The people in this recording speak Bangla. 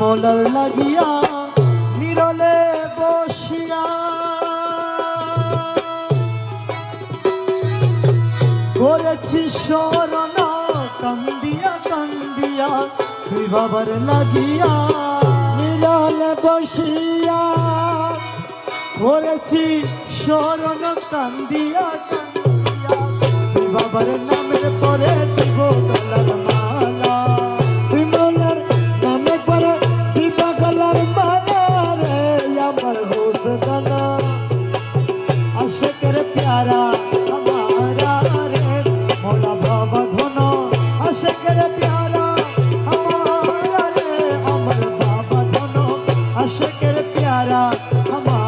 মৌলার লাগিয়া নিরলে বসিয়া করেছি শরণ কান্দিয়া কান্দিয়া তুই বাবার লাগিয়া নিরলে বসিয়া করেছি শরণ কান্দিয়া কান্দিয়া তুই বাবার নামের পরে দিব গলার মালা তুই মনের নামে করে দিবা গলার মালা রে আমার হোসদানা আশেকের প্যারা हमारा रे मौला बाबा धोनो आशिकर प्यारा हमारा रे अमर बाबा धोनो आशिकर प्यारा हमारा